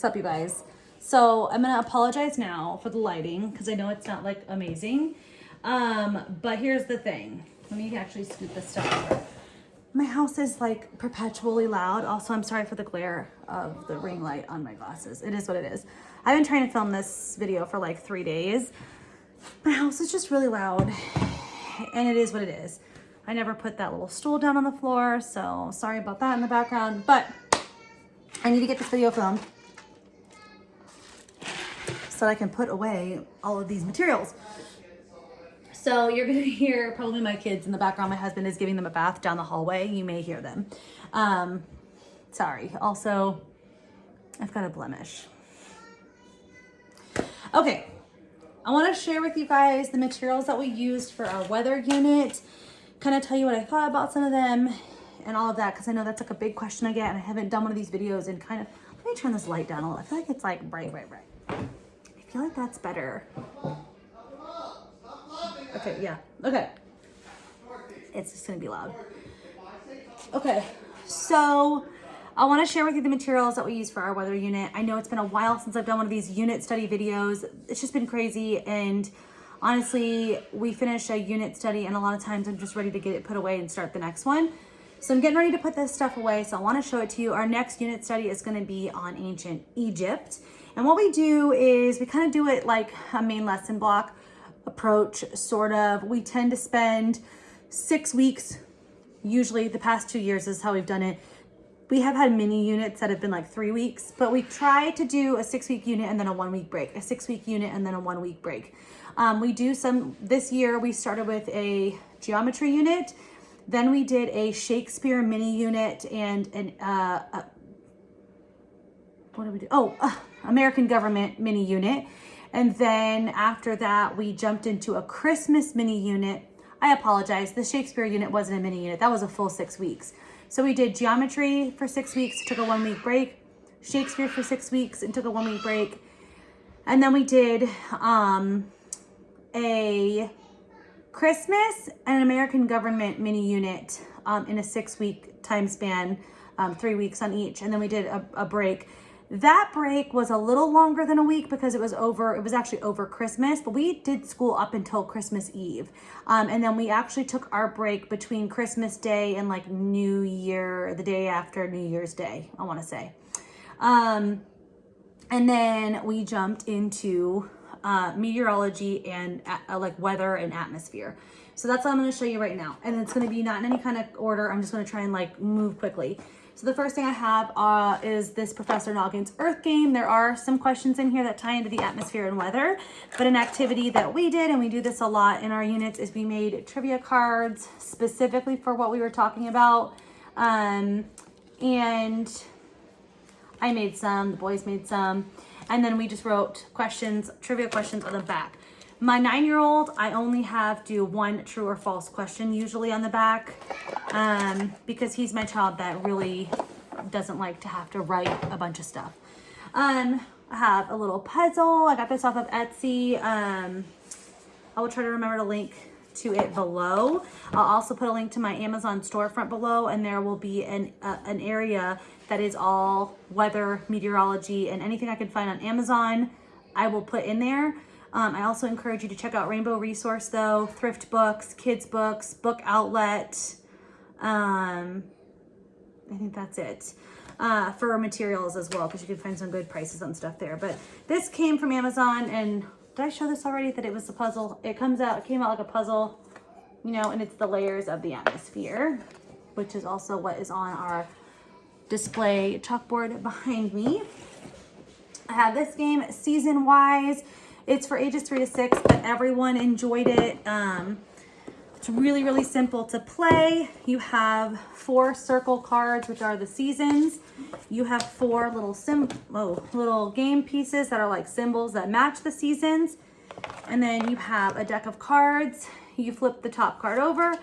up, you guys? So I'm gonna apologize now for the lighting because I know it's not like amazing. But here's the thing. Let me actually scoot this stuff over. My house is like perpetually loud. Also, I'm sorry for the glare of the ring light on my glasses. It is what it is. I've been trying to film this video for like 3 days. My house is just really loud and it is what it is. I never put that little stool down on the floor, so sorry about that in the background, but I need to get this video filmed so that I can put away all of these materials. So you're gonna hear probably my kids in the background. My husband is giving them a bath down the hallway. You may hear them. Sorry. Also, I've got a blemish. Okay, I wanna share with you guys the materials that we used for our weather unit, kind of tell you what I thought about some of them and all of that, because I know that's like a big question I get, and I haven't done one of these videos in kind of, let me turn this light down a little. I feel like it's like bright. I feel like that's better. Okay, yeah, okay. It's just gonna be loud. Okay, so I wanna share with you the materials that we use for our weather unit. I know it's been a while since I've done one of these unit study videos. It's just been crazy, and honestly, we finish a unit study and a lot of times I'm just ready to get it put away and start the next one. So I'm getting ready to put this stuff away, so I wanna show it to you. Our next unit study is gonna be on ancient Egypt. And what we do is we kind of do it like a main lesson block approach, sort of. We tend to spend 6 weeks, usually the past 2 years is how we've done it. We have had mini units that have been like 3 weeks, but we try to do a 6-week unit and then a 1-week break, a 6-week unit and then a 1-week break. We do some, this year we started with a geometry unit, then we did a Shakespeare mini unit and an, what did we do? American government mini unit. And then after that, we jumped into a Christmas mini unit. I apologize, the Shakespeare unit wasn't a mini unit, that was a full 6 weeks. So we did geometry for 6 weeks, took a 1-week break, Shakespeare for 6 weeks and took a 1-week break. And then we did a Christmas and an American government mini unit in a 6-week time span, 3 weeks on each. And then we did a break. That break was a little longer than a week because it was actually over Christmas, but we did school up until Christmas Eve. And then we actually took our break between Christmas Day and like New Year, the day after New Year's Day, I wanna say. And then we jumped into meteorology and like weather and atmosphere. So that's what I'm gonna show you right now. And it's gonna be not in any kind of order. I'm just gonna try and like move quickly. So the first thing I have is this Professor Noggins Earth game. There are some questions in here that tie into the atmosphere and weather, but an activity that we did, and we do this a lot in our units, is we made trivia cards specifically for what we were talking about. And I made some, the boys made some, and then we just wrote questions, trivia questions on the back. My 9-year-old, I only have do 1 true or false question usually on the back, because he's my child that really doesn't like to have to write a bunch of stuff. I have a little puzzle. I got this off of Etsy. I will try to remember to link to it below. I'll also put a link to my Amazon storefront below, and there will be an area that is all weather, meteorology, and anything I can find on Amazon, I will put in there. I also encourage you to check out Rainbow Resource though, thrift books, kids books, book outlet. I think that's it. For materials as well, because you can find some good prices on stuff there. But this came from Amazon, and did I show this already that it was a puzzle? It came out like a puzzle, you know, and it's the layers of the atmosphere, which is also what is on our display chalkboard behind me. I have this game season wise. It's for ages 3 to 6, but everyone enjoyed it. It's really, really simple to play. You have 4 circle cards, which are the seasons. You have 4 little game pieces that are like symbols that match the seasons. And then you have a deck of cards. You flip the top card over.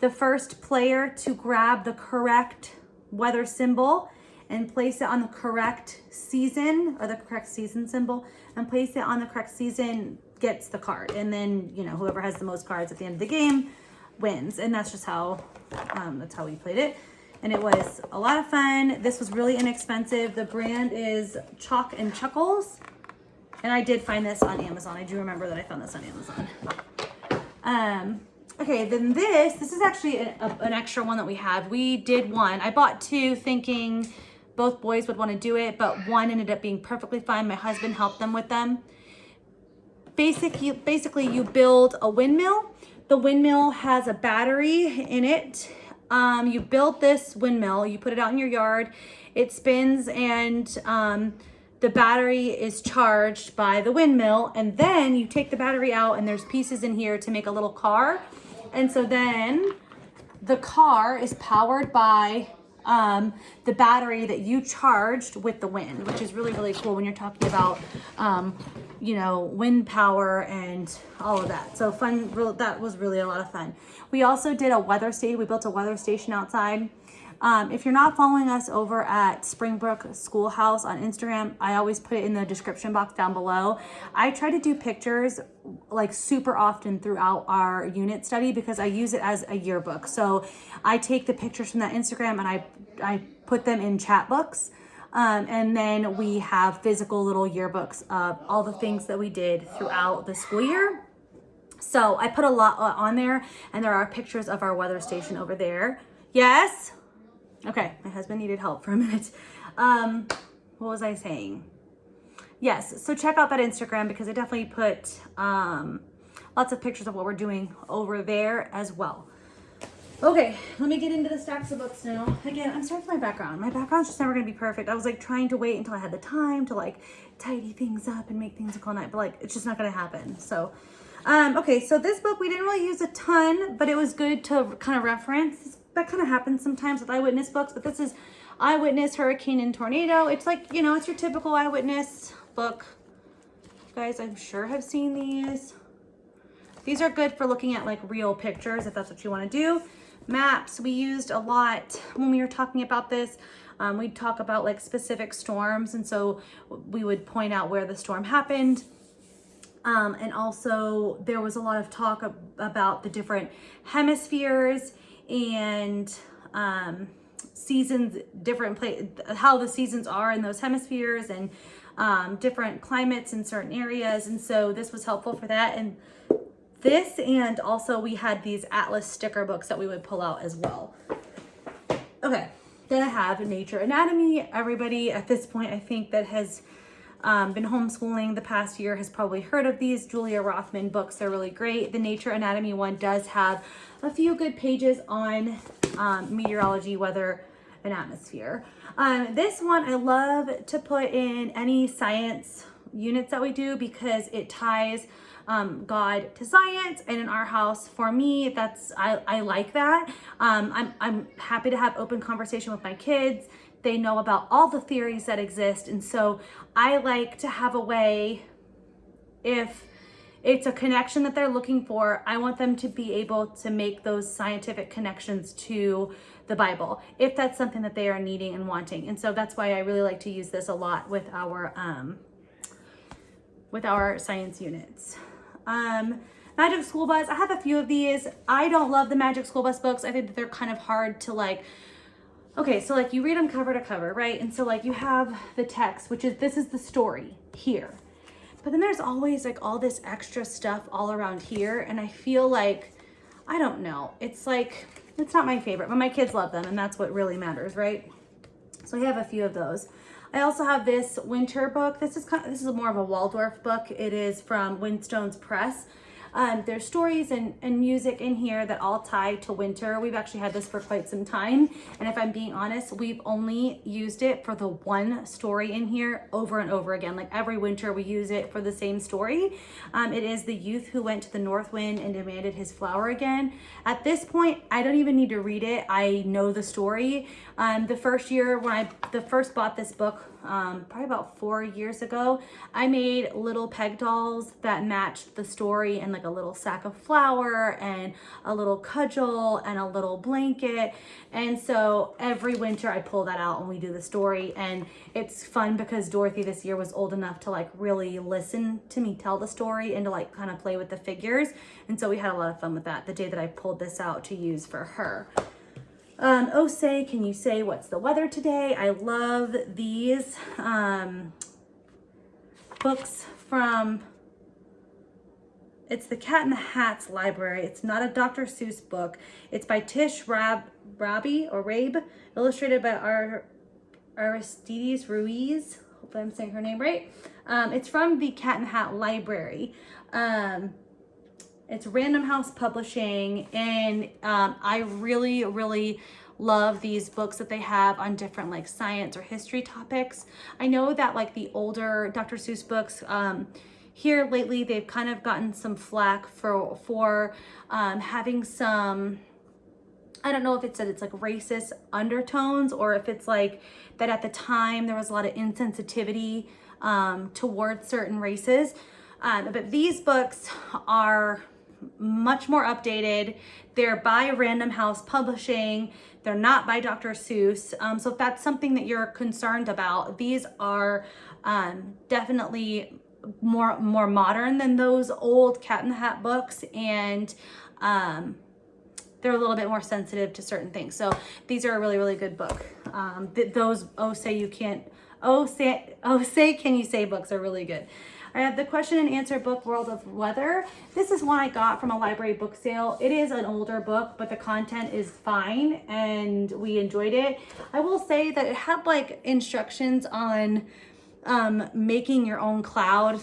The first player to grab the correct weather symbol and place it on the correct season, or the correct season symbol, and place it on the correct season gets the card. And then, you know, whoever has the most cards at the end of the game wins. And that's just how, that's how we played it. and it was a lot of fun. This was really inexpensive. The brand is Chalk and Chuckles, and I did find this on Amazon. I do remember that I found this on Amazon. Okay, then this is actually an extra one that we have. We did one. I bought two thinking both boys would want to do it, but one ended up being perfectly fine. My husband helped them with them. Basically, you build a windmill. The windmill has a battery in it. You build this windmill, you put it out in your yard, it spins, and the battery is charged by the windmill, and then you take the battery out and there's pieces in here to make a little car. And so then the car is powered by the battery that you charged with the wind, which is really, really cool when you're talking about, you know, wind power and all of that. So fun, that was really a lot of fun. We also did a weather station. We built a weather station outside. If you're not following us over at Springbrook Schoolhouse on Instagram, I always put it in the description box down below. I try to do pictures like super often throughout our unit study because I use it as a yearbook. So I take the pictures from that Instagram and I put them in chat books. And then we have physical little yearbooks of all the things that we did throughout the school year. So I put a lot on there, and there are pictures of our weather station over there. Yes? Okay, my husband needed help for a minute. What was I saying? Yes, so check out that Instagram because I definitely put lots of pictures of what we're doing over there as well. Okay, let me get into the stacks of books now. Again, I'm sorry for my background. My background's just never gonna be perfect. I was like trying to wait until I had the time to like tidy things up and make things look all nice, but like it's just not gonna happen. So, okay, so this book we didn't really use a ton, but it was good to kind of reference. That kind of happens sometimes with Eyewitness books, but this is Eyewitness, Hurricane, and Tornado. It's like, you know, it's your typical Eyewitness book. You guys, I'm sure have seen these. These are good for looking at like real pictures if that's what you want to do. Maps, we used a lot when we were talking about this. We'd talk about like specific storms, and so we would point out where the storm happened. And also there was a lot of talk about the different hemispheres and seasons, how the seasons are in those hemispheres, and different climates in certain areas. And so this was helpful for that. And this, and also we had these Atlas sticker books that we would pull out as well. Okay, then I have Nature Anatomy. Everybody at this point, I think that has been homeschooling the past year has probably heard of these Julia Rothman books. They're really great. The Nature Anatomy one does have a few good pages on meteorology, weather, and atmosphere. This one I love to put in any science units that we do because it ties God to science, and in our house, for me, that's I like that. I'm happy to have open conversation with my kids. They know about all the theories that exist, and so I like to have a way, if it's a connection that they're looking for, I want them to be able to make those scientific connections to the Bible, if that's something that they are needing and wanting. And so that's why I really like to use this a lot with our science units. Magic School Bus, I have a few of these. I don't love the Magic School Bus books. I think that they're kind of hard to like, okay, so like you read them cover to cover, right? And so like you have the text, which is, this is the story here. But then there's always like all this extra stuff all around here. And I feel like, I don't know, it's like, it's not my favorite, but my kids love them, and that's what really matters, right? So I have a few of those. I also have this winter book. This is more of a Waldorf book. It is from Windstone's Press. There's stories and music in here that all tie to winter. We've actually had this for quite some time. And if I'm being honest, we've only used it for the one story in here over and over again. Like every winter we use it for the same story. It is the youth who went to the north wind and demanded his flower again. At this point, I don't even need to read it. I know the story. The first year when I first bought this book, probably about 4 years ago, I made little peg dolls that matched the story, and like a little sack of flour and a little cudgel and a little blanket. And so every winter I pull that out and we do the story, and it's fun because Dorothy this year was old enough to like really listen to me tell the story and to like kind of play with the figures. And so we had a lot of fun with that the day that I pulled this out to use for her. Oh, say, can you say what's the weather today? I love these books from, it's the Cat in the Hat's library. It's not a Dr. Seuss book. It's by Tish Rabe, illustrated by Aristides Ruiz. Hope I'm saying her name right. It's from the Cat in the Hat library. It's Random House Publishing, and I really, really love these books that they have on different like science or history topics. I know that like the older Dr. Seuss books, here lately they've kind of gotten some flack for having some, I don't know if it's that it's like racist undertones, or if it's like that at the time there was a lot of insensitivity towards certain races. But these books are much more updated. They're by Random House Publishing. They're not by Dr. Seuss. So if that's something that you're concerned about, these are definitely more modern than those old Cat in the Hat books, and they're a little bit more sensitive to certain things. So these are a really, really good book. Those say can you say books are really good. I have the question and answer book, World of Weather. This is one I got from a library book sale. It is an older book, but the content is fine and we enjoyed it. I will say that it had like instructions on making your own cloud.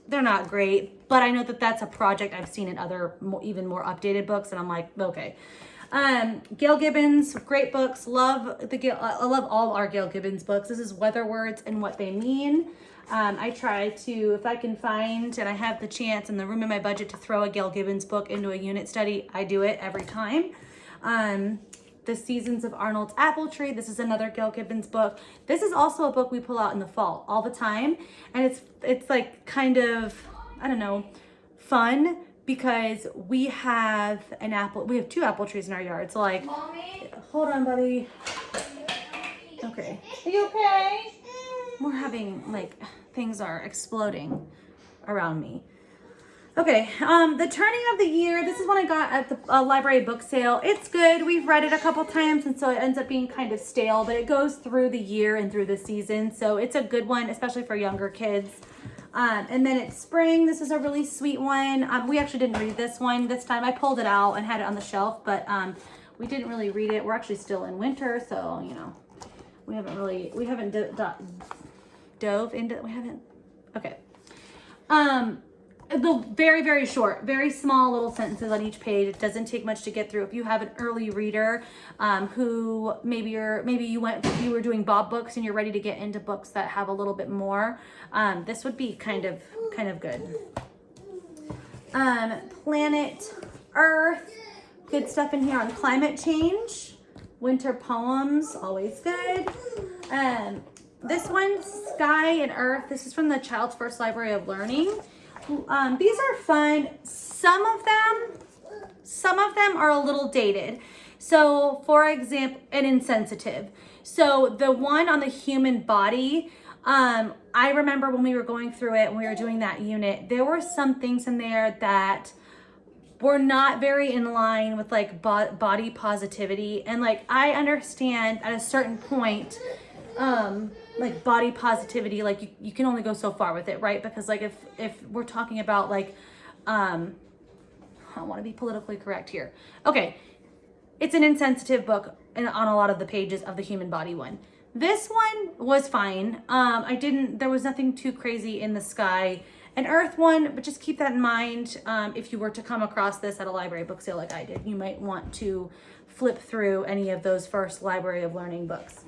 They're not great, but I know that that's a project I've seen in other even more updated books, and I'm like, okay. Gail Gibbons, great books. I love all our Gail Gibbons books. This is Weather Words and What They Mean. I try to, if I can find and I have the chance and the room in my budget to throw a Gail Gibbons book into a unit study, I do it every time. The Seasons of Arnold's Apple Tree. This is another Gail Gibbons book. This is also a book we pull out in the fall all the time. And it's like kind of, I don't know, fun, because we have two apple trees in our yard. So like, Mommy? Hold on, buddy. Okay. Are you okay? We're having like, things are exploding around me. Okay, The Turning of the Year. This is one I got at the library book sale. It's good. We've read it a couple times, and so it ends up being kind of stale, but it goes through the year and through the season. So it's a good one, especially for younger kids. And then it's spring. This is a really sweet one. We actually didn't read this one this time. I pulled it out and had it on the shelf, but we didn't really read it. We're actually still in winter, so, you know, we haven't dove into, okay. The very, very short, very small little sentences on each page. It doesn't take much to get through. If you have an early reader who maybe you were doing Bob books and you're ready to get into books that have a little bit more, this would be kind of good. Planet Earth, good stuff in here on climate change. Winter poems, always good. This one, Sky and Earth. This is from the Child's First Library of Learning. These are fun. Some of them are a little dated. So for example, and insensitive. So the one on the human body, I remember when we were going through it and we were doing that unit, there were some things in there that were not very in line with like body positivity. And like, I understand at a certain point, like body positivity, like you can only go so far with it, right? Because like if we're talking about like, I want to be politically correct here. Okay, it's an insensitive book on a lot of the pages of the human body one. This one was fine. There was nothing too crazy in the Sky and Earth one, but just keep that in mind. If you were to come across this at a library book sale like I did, you might want to flip through any of those first Library of Learning books.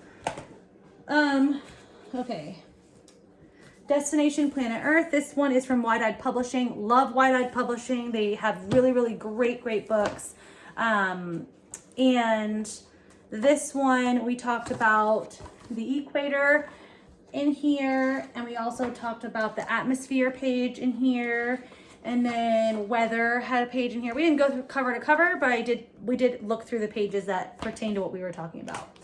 Okay. Destination Planet Earth. This one is from Wide-Eyed Publishing. Love Wide-Eyed Publishing. They have really, really great books. And this one, we talked about the equator in here, and we also talked about the atmosphere page in here, and then weather had a page in here. We didn't go through cover to cover, but we did look through the pages that pertain to what we were talking about.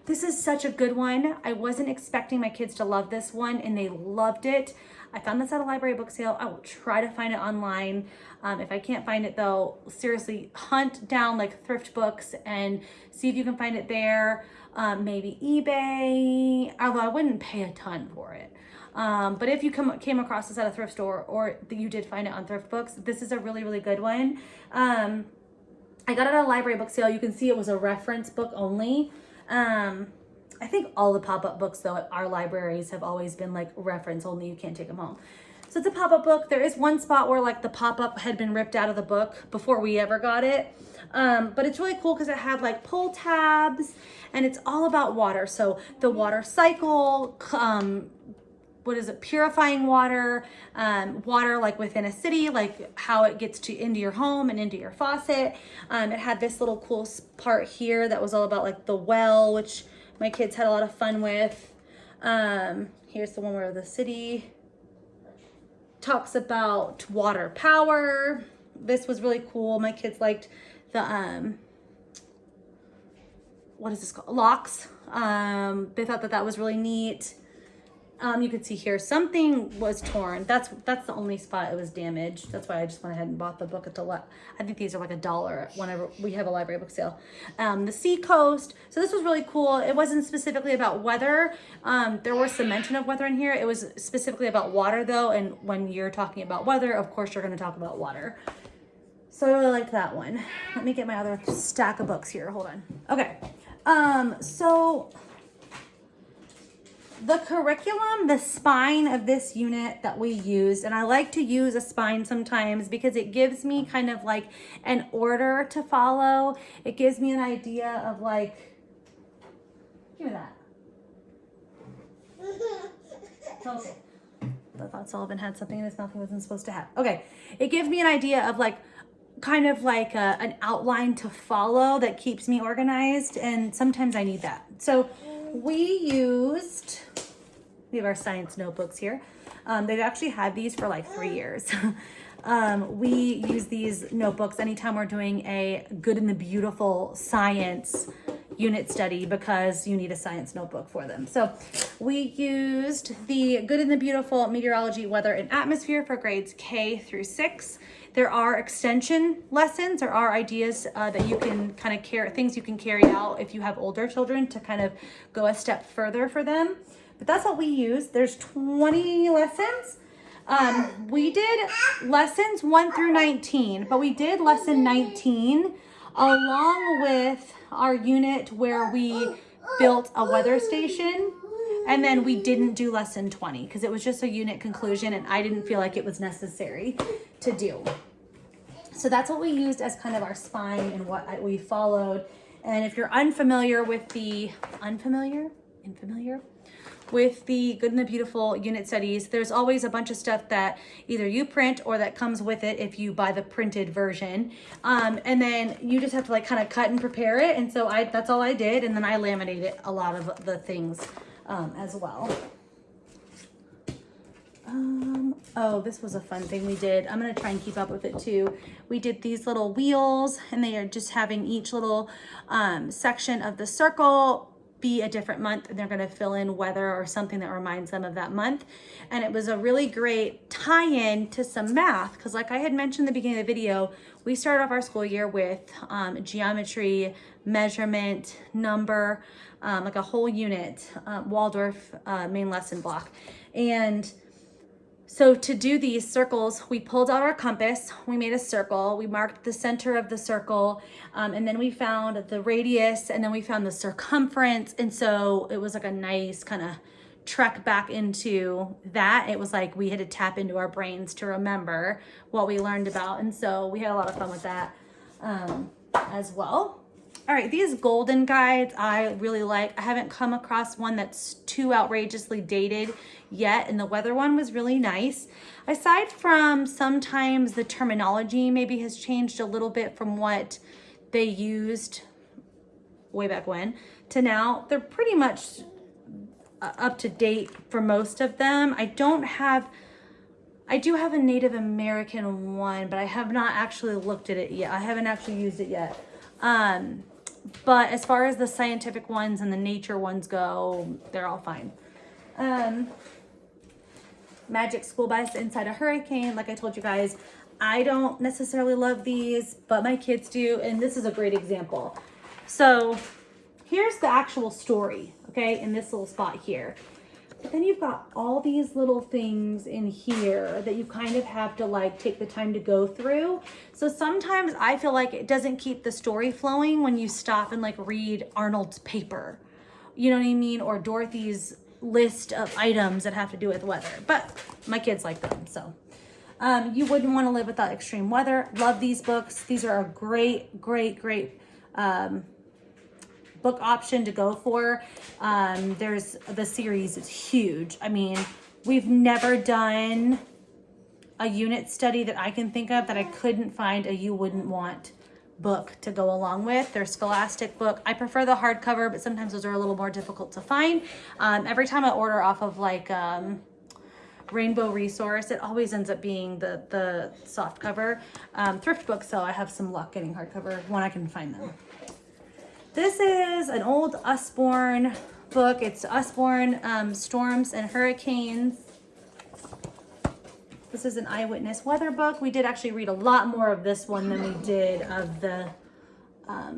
This is such a good one. I wasn't expecting my kids to love this one, and they loved it. I found this at a library book sale. I will try to find it online. If I can't find it though, seriously hunt down like thrift books and see if you can find it there. Maybe eBay, although I wouldn't pay a ton for it. But if you came across this at a thrift store, or you did find it on thrift books, this is a really, really good one. I got it at a library book sale. You can see it was a reference book only. I think all the pop-up books though at our libraries have always been like reference only. You can't take them home. So it's a pop-up book. There is one spot where like the pop-up had been ripped out of the book before we ever got it. But it's really cool because it had like pull tabs, and it's all about water. So the water cycle, what is it, purifying water, water like within a city, like how it gets into your home and into your faucet. It had this little cool part here that was all about like the well, which my kids had a lot of fun with. Here's the one where the city talks about water power. This was really cool. My kids liked the, what is this called? Locks. They thought that was really neat. You can see here, something was torn. That's the only spot it was damaged. That's why I just went ahead and bought the book at I think these are like $1 whenever we have a library book sale. The Seacoast. So this was really cool. It wasn't specifically about weather. There was some mention of weather in here. It was specifically about water though. And when you're talking about weather, of course you're going to talk about water. So I really liked that one. Let me get my other stack of books here. Hold on. Okay. So the curriculum, the spine of this unit that we used, and I like to use a spine sometimes because it gives me kind of like an order to follow. It gives me an idea of like, give me that. Okay. I thought Sullivan had something in his mouth he wasn't supposed to have. Okay. It gives me an idea of like, kind of like an outline to follow that keeps me organized, and sometimes I need that. So we have our science notebooks here. They've actually had these for like 3 years. We use these notebooks anytime we're doing a Good and the Beautiful science unit study because you need a science notebook for them. So we used the Good and the Beautiful Meteorology, Weather, and Atmosphere for grades K through 6. There are extension lessons. There are ideas that you can kind of things you can carry out if you have older children to kind of go a step further for them. But that's what we use. There's 20 lessons. We did lessons 1 through 19, but we did lesson 19 along with our unit where we built a weather station. And then we didn't do lesson 20 because it was just a unit conclusion and I didn't feel like it was necessary to do. So that's what we used as kind of our spine and what we followed. And if you're unfamiliar with the with the Good and the Beautiful unit studies, there's always a bunch of stuff that either you print or that comes with it if you buy the printed version. And then you just have to like kind of cut and prepare it. And so that's all I did. And then I laminated a lot of the things as well. Oh, this was a fun thing we did. I'm going to try and keep up with it too. We did these little wheels, and they are just having each little section of the circle be a different month, and they're going to fill in weather or something that reminds them of that month. And it was a really great tie-in to some math because like I had mentioned in the beginning of the video, we started off our school year with geometry, measurement, number, like a whole unit, Waldorf main lesson block. And so to do these circles, we pulled out our compass, we made a circle, we marked the center of the circle, and then we found the radius, and then we found the circumference. And so it was like a nice kind of trek back into that. It was like we had to tap into our brains to remember what we learned about. And so we had a lot of fun with that as well. All right, these golden guides I really like. I haven't come across one that's too outrageously dated yet, and the weather one was really nice. Aside from sometimes the terminology maybe has changed a little bit from what they used way back when to now, they're pretty much up to date for most of them. I do have a Native American one, but I have not actually looked at it yet. I haven't actually used it yet. but as far as the scientific ones and the nature ones go, they're all fine. Magic School Bus Inside a Hurricane. Like I told you guys, I don't necessarily love these, but my kids do, and this is a great example. So here's the actual story, okay, in this little spot here. But then you've got all these little things in here that you kind of have to like take the time to go through. So sometimes I feel like it doesn't keep the story flowing when you stop and like read Arnold's paper. You know what I mean? Or Dorothy's list of items that have to do with weather. But my kids like them, so. You wouldn't want to live without extreme weather. Love these books. These are a great book option to go for. There's the series is huge. I mean, we've never done a unit study that I can think of that I couldn't find a You Wouldn't Want book to go along with. Their Scholastic book. I prefer the hardcover, but sometimes those are a little more difficult to find. Every time I order off of like Rainbow Resource, it always ends up being the soft cover. Thrift books, so I have some luck getting hardcover when I can find them. This is an old Usborne book. It's Usborne Storms and Hurricanes. This is an Eyewitness weather book. We did actually read a lot more of this one than we did of the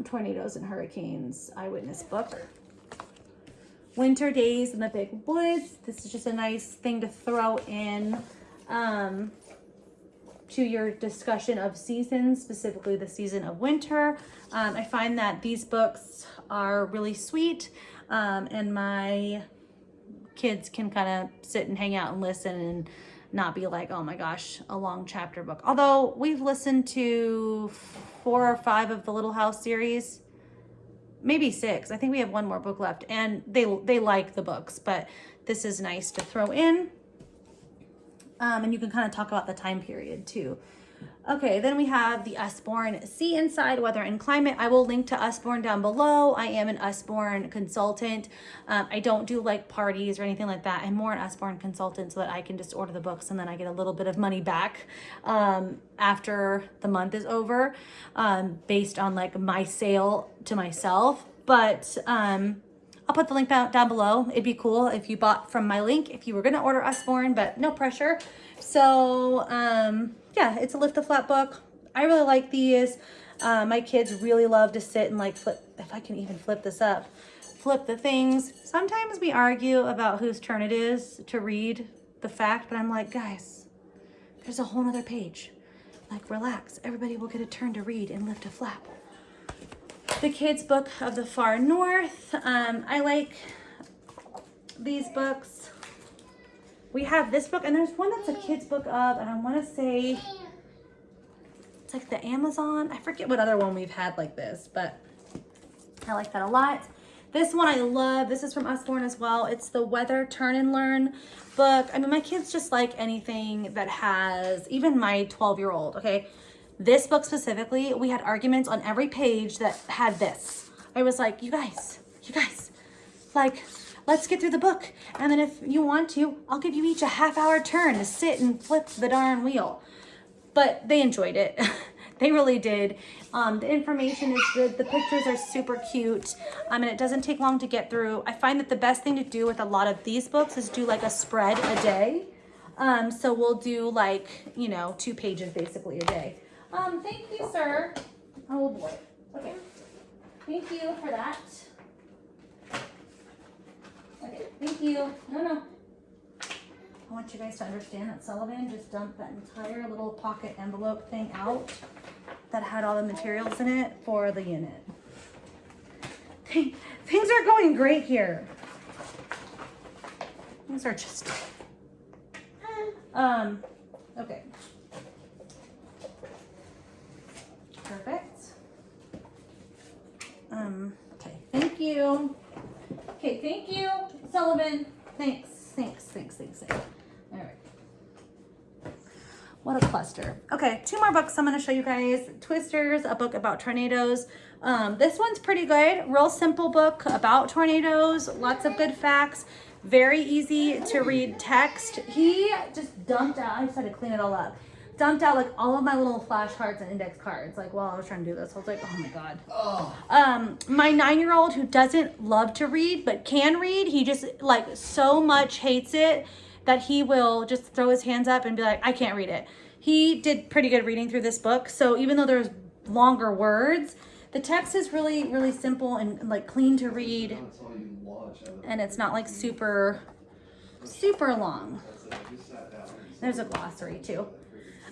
Tornadoes and Hurricanes Eyewitness book. Winter Days in the Big Woods. This is just a nice thing to throw in to your discussion of seasons, specifically the season of winter. I find that these books are really sweet, and my kids can kind of sit and hang out and listen and not be like, oh my gosh, a long chapter book. Although we've listened to 4 or 5 of the Little House series, maybe 6. I think we have one more book left, and they like the books, but this is nice to throw in. And you can kind of talk about the time period too. Okay, then we have the Usborne Sea Inside Weather and Climate. I will link to Usborne down below. I am an Usborne consultant. I don't do like parties or anything like that. I'm more an Usborne consultant so that I can just order the books and then I get a little bit of money back after the month is over, based on like my sale to myself. But I'll put the link down below. It'd be cool if you bought from my link if you were going to order Usborne, but no pressure. So yeah, it's a lift a flat book. I really like these. My kids really love to sit and like flip, if I can even flip this up, flip the things. Sometimes we argue about whose turn it is to read the fact, but I'm like, guys, there's a whole nother page. Like, relax. Everybody will get a turn to read and lift a flap. The Kids Book of the Far North. I like these books. We have this book, and there's one that's a kid's book of, and I want to say it's like the Amazon. I forget what other one we've had like this, but I like that a lot. This one I love. This is from Usborne as well. It's the Weather Turn and Learn book. I mean, my kids just like anything that has, even my 12-year-old, okay? This book specifically, we had arguments on every page that had this. I was like, you guys, like, let's get through the book. And then if you want to, I'll give you each a half-hour turn to sit and flip the darn wheel. But they enjoyed it. They really did. The information is good. The pictures are super cute. And it doesn't take long to get through. I find that the best thing to do with a lot of these books is do like a spread a day. So we'll do like, you know, 2 pages basically a day. Thank you, sir. Oh boy. Okay. Thank you for that. Okay, thank you. No. I want you guys to understand that Sullivan just dumped that entire little pocket envelope thing out that had all the materials in it for the unit. Things are going great here. Things are just... okay. Perfect. Okay, thank you. Okay, thank you, Sullivan. Thanks. All right. What a cluster. Okay, 2 more books I'm going to show you guys. Twisters, a book about tornadoes. This one's pretty good. Real simple book about tornadoes. Lots of good facts. Very easy to read text. He just dumped out. I just had to clean it all up. dumped out like all of my little flashcards and index cards. Like while I was trying to do this, I was like, oh my God. My 9-year-old who doesn't love to read but can read, he just like so much hates it that he will just throw his hands up and be like, I can't read it. He did pretty good reading through this book. So even though there's longer words, the text is really, really simple and like clean to read. And it's not like super long. There's a glossary too.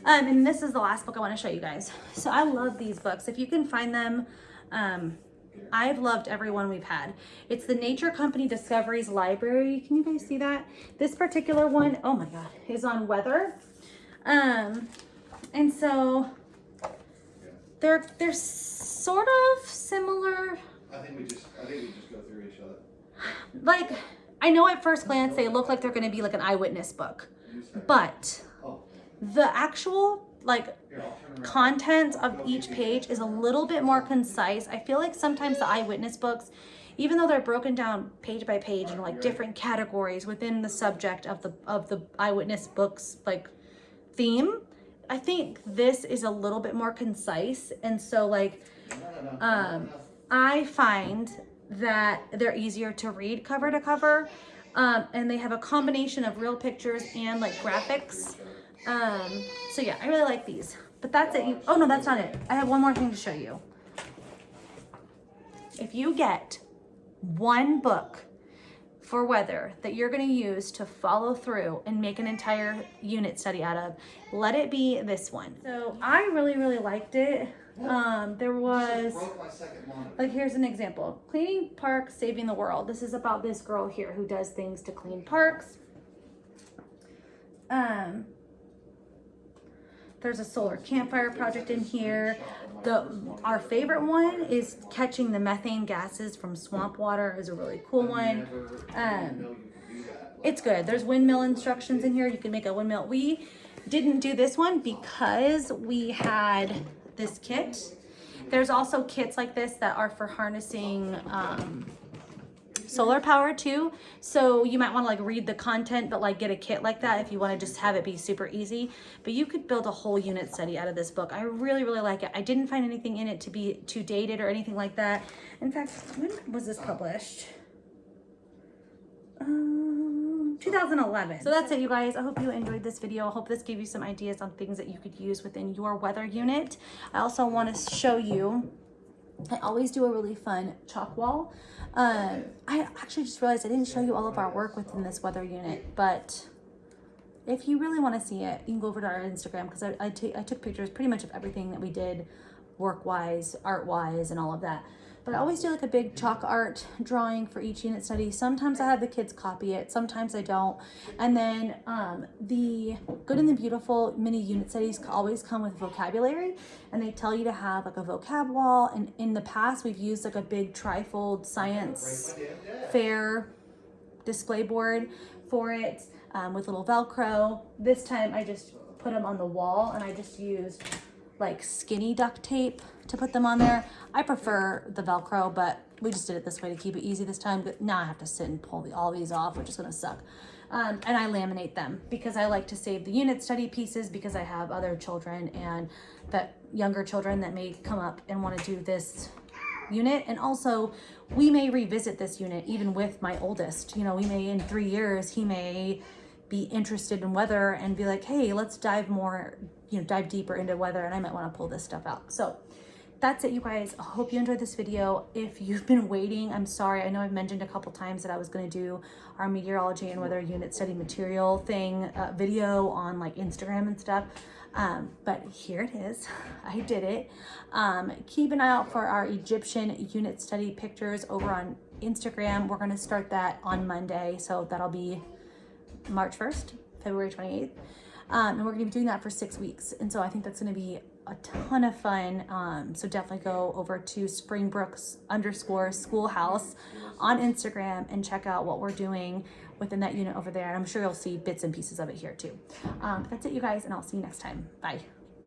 And this is the last book I want to show you guys. So I love these books. If you can find them, I've loved every one we've had. It's the Nature Company Discoveries Library. Can you guys see that? This particular one, oh my God, is on weather. And so they're sort of similar. I think we just go through each other. Like, I know at first glance they look like they're going to be like an eyewitness book, but the actual like content of each page is a little bit more concise. I feel like sometimes the eyewitness books, even though they're broken down page by page in like different categories within the subject of the eyewitness books like theme, I think this is a little bit more concise. And so like I find that they're easier to read cover to cover, and they have a combination of real pictures and like graphics. So yeah, I really like these. But that's it. Oh no, that's not it. I have one more thing to show you. If you get one book for weather that you're going to use to follow through and make an entire unit study out of, let it be this one. So I really, really liked it. There was, like, here's an example. Cleaning parks, saving the world. This is about this girl here who does things to clean parks. There's a solar campfire project in here. Our favorite one is catching the methane gases from swamp water is a really cool one. It's good. There's windmill instructions in here. You can make a windmill. We didn't do this one because we had this kit. There's also kits like this that are for harnessing solar power too. So you might want to like read the content, but like get a kit like that if you want to just have it be super easy. But you could build a whole unit study out of this book. I really, really like it. I didn't find anything in it to be too dated or anything like that. In fact, when was this published? 2011. So that's it, you guys. I hope you enjoyed this video. I hope this gave you some ideas on things that you could use within your weather unit. I also want to show you, I always do a really fun chalk wall. I actually just realized I didn't show you all of our work within this weather unit, but if you really want to see it, you can go over to our Instagram because I took pictures pretty much of everything that we did work-wise, art-wise, and all of that. But I always do like a big chalk art drawing for each unit study. Sometimes I have the kids copy it, sometimes I don't. And then the Good and the Beautiful mini unit studies always come with vocabulary, and they tell you to have like a vocab wall. And in the past, we've used like a big trifold science fair display board for it with little Velcro. This time I just put them on the wall, and I just used like skinny duct tape to put them on there. I prefer the Velcro, but we just did it this way to keep it easy this time. But now I have to sit and pull all these off, which is gonna suck. And I laminate them because I like to save the unit study pieces because I have other children and that younger children that may come up and want to do this unit. And also we may revisit this unit even with my oldest. You know, we may in 3 years, he may be interested in weather and be like, hey, let's dive more, dive deeper into weather, and I might want to pull this stuff out. So that's it, you guys. I hope you enjoyed this video. If you've been waiting, I'm sorry. I know I've mentioned a couple times that I was going to do our meteorology and weather unit study material thing video on like Instagram and stuff. But here it is. I did it. Keep an eye out for our Egyptian unit study pictures over on Instagram. We're going to start that on Monday. So that'll be March 1st, February 28th. And we're going to be doing that for 6 weeks. And so I think that's going to be a ton of fun. So definitely go over to Springbrooks_schoolhouse on Instagram and check out what we're doing within that unit over there. And I'm sure you'll see bits and pieces of it here too. That's it, you guys, and I'll see you next time. Bye.